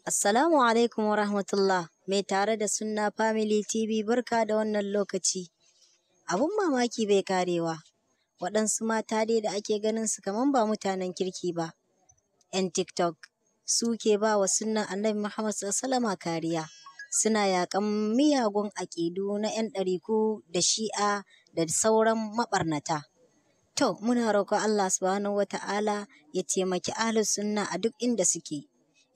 Assalamu alaikum wa rahmatullah, mai tare da Sunna Family TV barka da wannan lokaci. Abun mamaki bai karewa, waɗansu mata dai da ake ganin su kaman ba mutanen kirki ba, 'yan TikTok suke ba wa sunnan Annabi Muhammad SAW kariya. Suna yaƙan miyagun aƙidu na 'yan ɗariku da shi'a da sauran maɓarnata. To, muna roƙon Allah subhanahu wa ta'ala ya taimaki ahlus sunna a duk inda suke.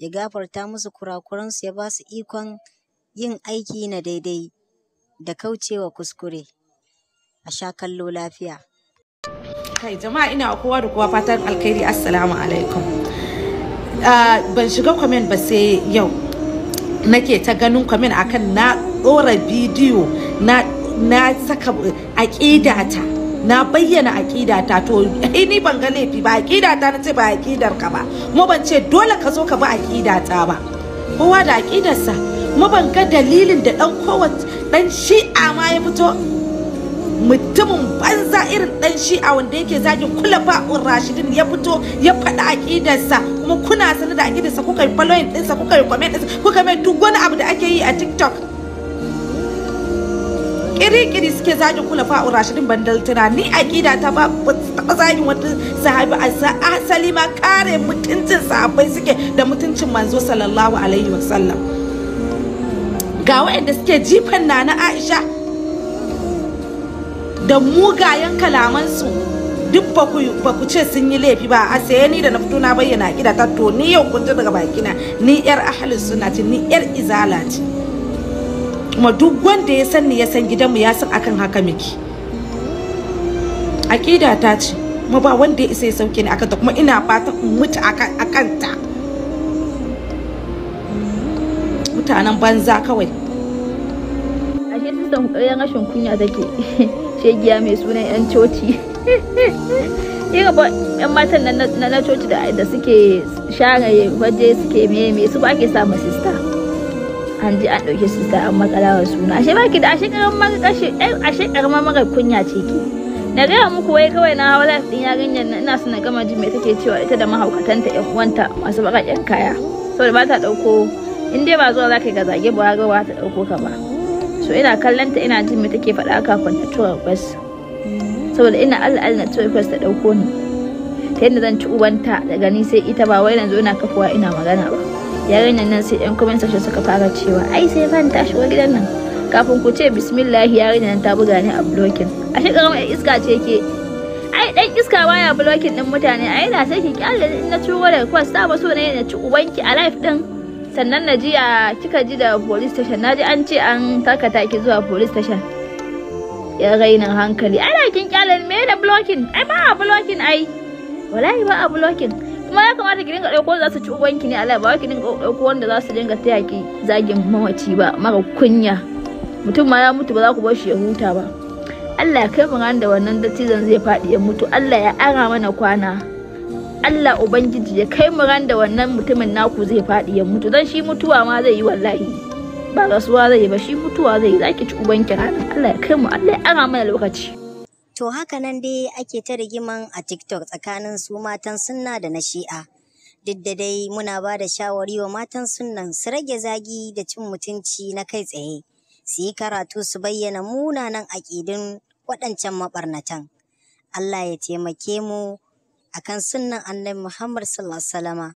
Ya gafarta musu kurakuransu, ya ba su ikon yin aiki na daidai da kaucewa kuskure. A sha kallo lafiya. Kai jama'a, ina kowa da kowa fatan alkhairi. Assalamu alaikum. Ban shiga comment ba sai yau nake ta ganin comment akan na ɗora bidiyo na saka aƙidata, na bayyana aƙidata. To ni ban ga laifi ba, aƙidata na ce ba aƙidar ka ba, kuma ban ce dole ka zo ka ba aƙidata ba, kowa da aƙidarsa. Kuma ban ga dalilin da ɗan shi'a ma ya fito, mutumin banza irin ɗan shi'a wanda yake zagin Khulafa'ur Rashidin ya fito ya faɗi aƙidarsa, kuma kuna sanar da aƙidarsa, kuka yi following ɗinsa, kuka yi comment ɗinsa, kuka mai duk wani abu da ake yi a TikTok. Kiri-kiri suke zagin Khulafa'ur Rashidin bandaltuna. Ni aƙida ta ba taɓa zagin wata sahabi, asali ma kare mutuncin sahabbai suke da mutuncin manzo sallallahu alaihi wasallam. Ga waɗanda suke jifan Nana Aisha da mugayen kalamansu, duk ba ku ce sun yi laifi ba. A saye ni da na fito na bayyana aƙida ta, to ni yau kun ji daga bakina, ni yar ahlus sunna ce, ni yar izala ce. Kuma duk wanda ya san ni ya san gidanmu ya san akan haka miki. Aƙida ta ce, kuma ba wanda ya isa ya sauke ni akan ta, kuma ina fatan in mutu akan ta. Mutanen banza kawai. Ashe sistan ƙaryan rashin kunya take. Shegiya mai sunan 'yan coci. Yin ba 'yan matan na coci da suke share waje suke me su ba ke samu sista. An ji an ɗauki sista an makalawa suna. Ashe baki da ashe karamar mara kunya ce ki. Na gaya muku wai kawai na hawa life ɗin yarinyar nan, ina so na gama ji me take cewa ita da mahaukatanta 'yan uwanta masu baƙaƙen kaya. Saboda ba ta ɗauko, in dai ba zuwa za ka yi ga zage ba ta ɗauko ka ba. So ina kallon ta, ina jin me take faɗa kafin ta tura request, saboda ina Allah na tura request ta ɗauko ni ta yadda zan ci ubanta daga ni sai ita, ba wai yanzu ina kafuwa ina magana ba. Yarinyar nan sai yan comment section suka fara cewa ai sai fan ta shigo gidan nan, kafin ku ce bismillah yarinyar nan ta buga ni a blocking. Ashe karamar iska ce ke. Ai dan iska baya blocking din mutane. Ai na sai ki kyale in na turo da request ta ba so ne na ci ubanki a live din. Sannan na ji kika ji da police station, na ji an ce an takata ki zuwa police station. Ya rainin hankali. Ana kin kyalen me da blocking? Ai ba a blocking ai. Wallahi ba a blocking. Kuma ya kamata ki dinga dauko za su ci ubanki ne Allah, ba ki dinga dauko wanda za su dinga taya ki zagin mamaci ba, mara kunya. Mutum ma ya mutu ba za ku bar shi ya huta ba. Allah ya kai mu ran da wannan dattijan zai faɗi ya mutu. Allah ya ara mana kwana. Allah Ubangiji ya kai mu ran da wannan mutumin naku zai faɗi ya mutu, dan shi mutuwa ma zai yi wallahi, ba rasuwa zai yi ba, shi mutuwa zai yi. Zaki ci ubanki rana. Allah ya kai mu, Allah ya ara mana lokaci. To haka nan dai ake ta rigiman a TikTok tsakanin su matan sunna da na shi'a. Duk da dai muna ba da shawari wa matan sunnan su rage zagi da cin mutunci na kai tsaye, su yi karatu su bayyana munanan aƙidun waɗancan maɓarnatan. Allah ya taimake mu akan sunnan Annabi Muhammad sallallahu alaihi wasallama.